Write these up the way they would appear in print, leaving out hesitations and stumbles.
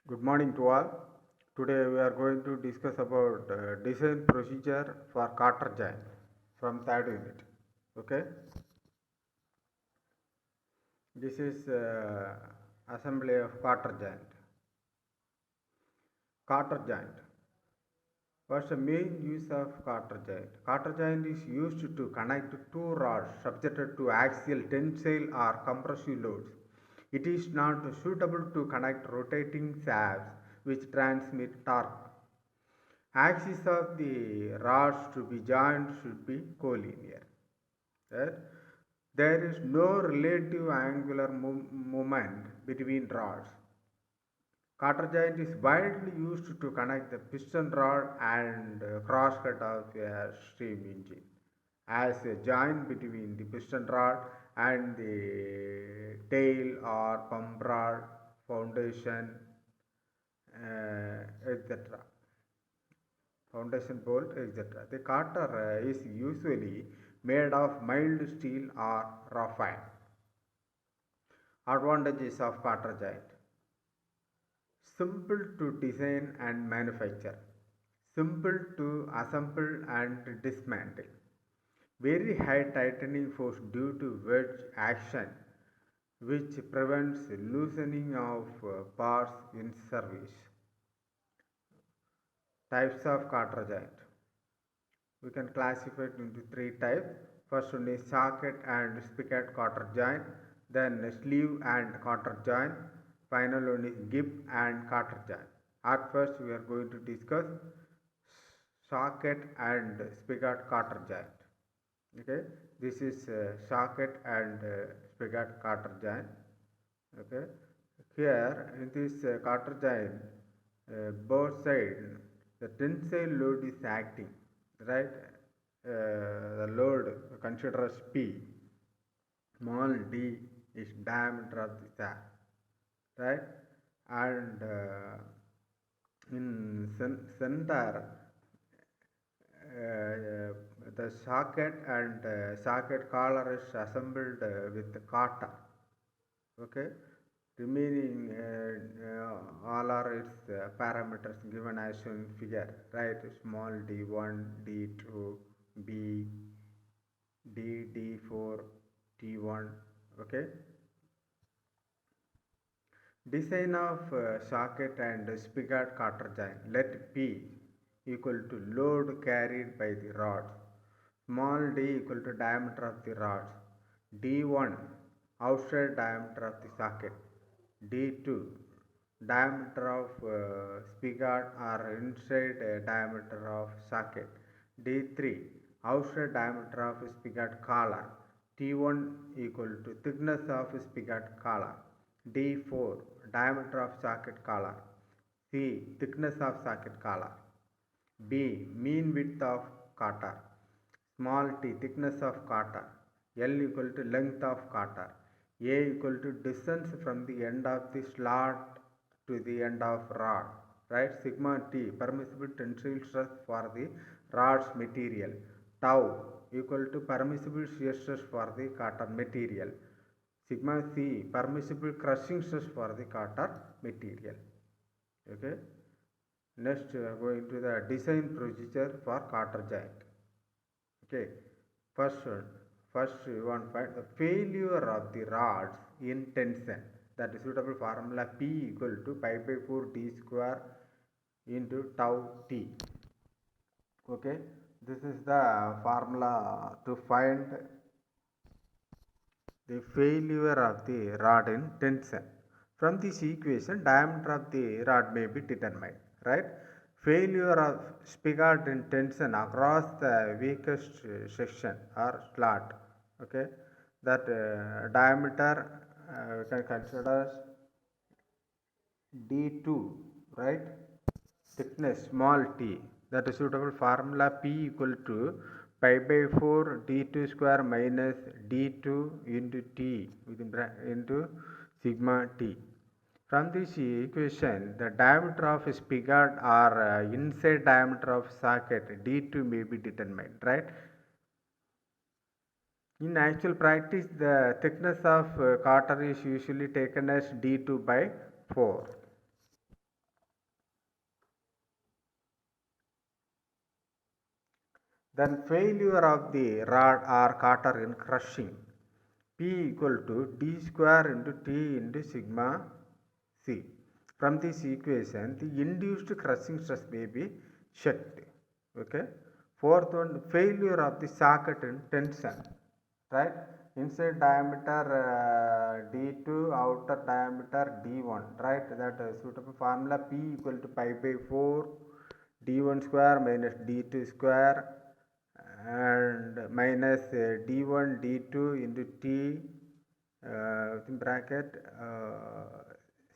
Good morning to all. Today we are going to discuss about design procedure for Carter joint from third unit. Okay, this is assembly of Carter joint. Carter joint. What's the main use of Carter joint? Carter joint is used to connect two rods subjected to axial tensile or compressive loads. It is not suitable to connect rotating shafts which transmit torque. Axes of the rods to be joined should be collinear. Right? There is no relative angular moment between rods. Carter joint is widely used to connect the piston rod and crosscut of a steam engine as a joint between the piston rod and the tail or pump rod, foundation, etc. Foundation bolt, etc. The carter is usually made of mild steel or graphite. Advantages of carter joint: simple to design and manufacture, simple to assemble and dismantle, very high tightening force due to wedge action which prevents loosening of parts in service. Types of carter joint: we can classify it into three types. First one is socket and spigot carter joint, then sleeve and carter joint, final one is gib and carter joint. At first we are going to discuss socket and spigot carter joint. Okay, this is socket and spigot carter joint. Okay, here in this carter joint, both sides the tensile load is acting, right? The load considered as P, small d is diameter of the shaft, right? And in center, the socket and socket collar is assembled with the carter. Okay, remaining all are its parameters given as shown in figure, right? Small d1, d2, b, d4, t1. Okay, design of socket and spigot carter joint. Let P equal to load carried by the rods, small d equal to diameter of the rods, d1 outside diameter of the socket, d2 diameter of spigot or inside diameter of socket, d3 outside diameter of spigot collar, t1 equal to thickness of spigot collar, d4 diameter of socket collar, c thickness of socket collar, b mean width of carter, small t thickness of carter, L equal to length of carter, A equal to distance from the end of the slot to the end of rod, right? Sigma T permissible tensile stress for the rod's material, tau equal to permissible shear stress for the carter material, sigma C permissible crushing stress for the carter material. Okay, next we are going to the design procedure for carter joint. Okay, first one, first we want to find the failure of the rods in tension. That is suitable formula P equal to pi by 4 d square into tau t. Okay, this is the formula to find the failure of the rod in tension. From this equation, diameter of the rod may be determined, right? Failure of spigot in tension across the weakest section or slot. Okay, that diameter we can consider as d2, right? Thickness small t, that is suitable formula P equal to pi by 4 d2 square minus d2 into t into sigma t. From this equation, the diameter of spigot or inside diameter of socket d2 may be determined, right? In actual practice, the thickness of carter is usually taken as d2 by 4. Then failure of the rod or cutter in crushing. P equal to d square into T into sigma C. From this equation, the induced crushing stress may be checked. Okay. Fourth one, failure of the socket in tension. Right. Inside diameter D2, outer diameter D1. Right. That suitable formula P equal to pi by 4 D1 square minus D2 square and minus d1 d2 into t within bracket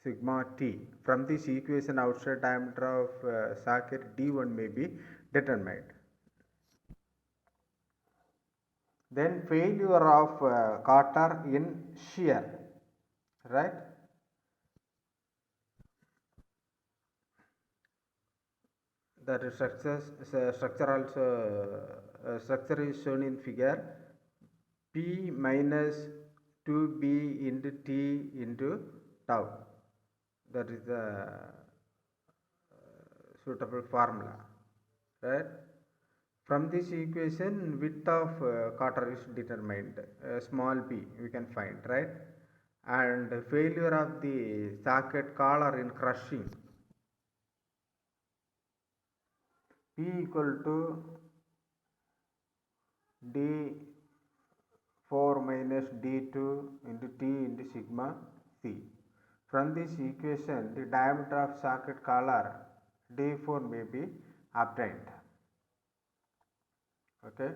sigma t. From this equation, outside diameter of socket d1 may be determined. Then failure of cutter in shear, right? That structure also structure is shown in figure. P minus 2b into t into tau. That is the suitable formula, right? From this equation, width of cutter is determined. Small b we can find, right? And failure of the socket collar in crushing. P equal to d4 minus d2 into t into sigma c. From this equation, the diameter of socket collar d4 may be obtained. Okay.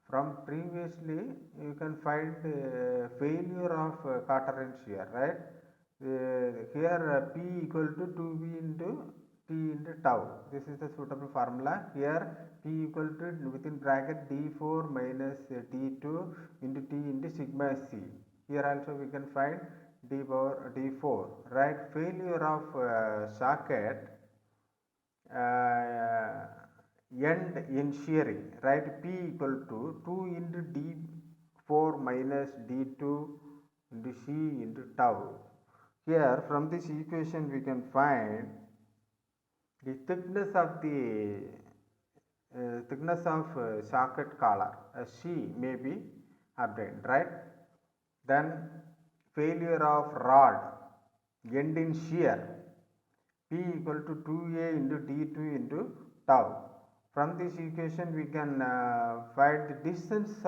From previously, you can find failure of cutter and shear, right? Here P equal to 2V into T into tau. This is the suitable formula. Here P equal to within bracket D4 minus D2 into T into sigma C. Here also we can find D power D4, right? Failure of socket end in shearing, right? P equal to 2 into D4 minus D2 into C into tau. Here from this equation we can find the thickness of the socket collar C may be obtained, right? Then failure of rod end in shear P equal to 2A into D2 into tau. From this equation we can find the distance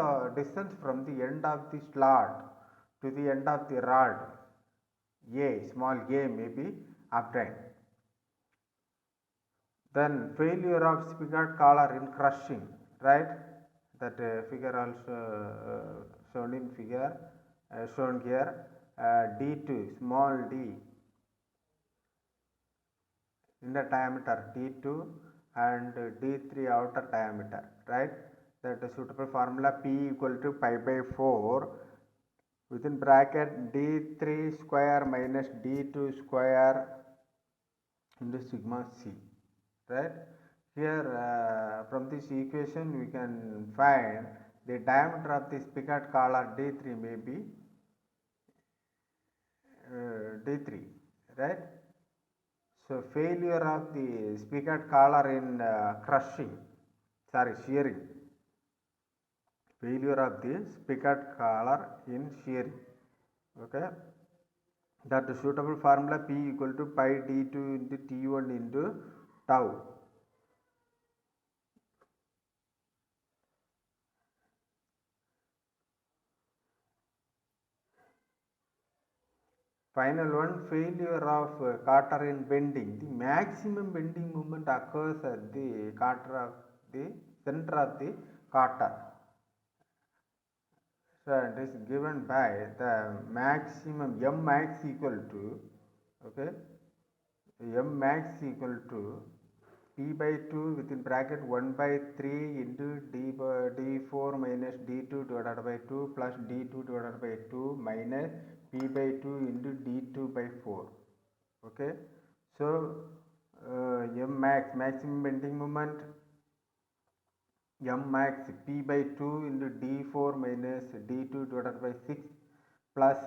from the end of the slot to the end of the rod A, small a may be obtained. Then failure of spigot collar in crushing, right? That figure also shown in figure shown here. D2 small d inner diameter D2 and D3 outer diameter, right? That is suitable formula P equal to pi by 4 within bracket D3 square minus D2 square into sigma C, right? Here from this equation we can find the diameter of the spigot collar D3 may be D3, right? So failure of the spigot collar in shearing. Failure of the spigot collar in shearing. Okay. That the suitable formula P equal to pi D2 into T1 into tau. Final one, failure of cutter in bending. The maximum bending moment occurs at the center of the cutter. So it is given by the maximum M max equal to, okay, M max equal to P by 2 within bracket 1 by 3 into D4 minus D2 divided by 2 plus D2 divided by 2 minus P by 2 into D2 by 4. Okay. So M max, maximum bending moment, M max P by 2 into D4 minus D2 divided by 6 plus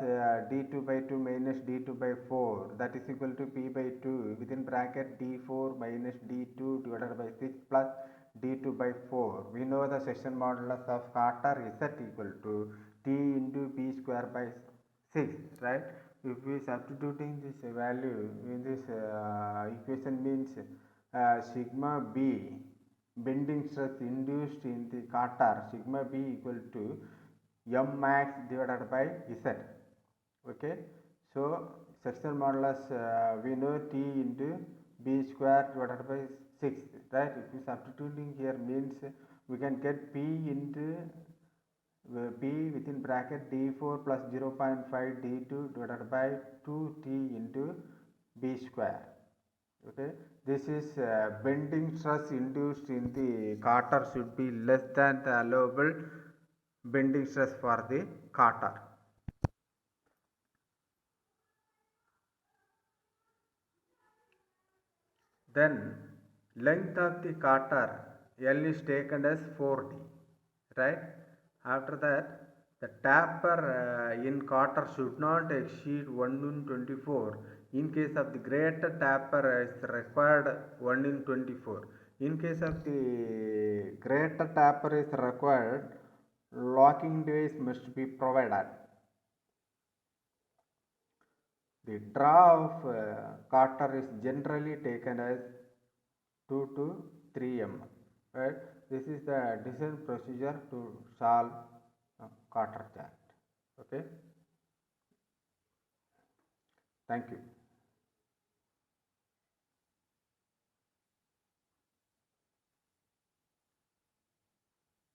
d2 by 2 minus d2 by 4, that is equal to p by 2 within bracket d4 minus d2 divided by 6 plus d2 by 4. We know the section modulus of Carter z equal to t into p square by 6, right? If we substituting this value in this equation means sigma b bending stress induced in the Carter, sigma b equal to m max divided by z. Okay, so section modulus we know t into b square divided by 6, right? If we substituting here means we can get p into p within bracket d4 plus 0.5 d2 divided by 2t into b square. Okay, this is bending stress induced in the Carter should be less than the allowable bending stress for the Carter. Then length of the Carter L is taken as 4d, right? After that, the taper in Carter should not exceed 1 in 24. In case of the greater taper is required 1 in 24. In case of the greater taper is required, locking device must be provided. The draw of Carter is generally taken as 2 to 3 mm. Right? This is the design procedure to solve Carter chart. Okay. Thank you.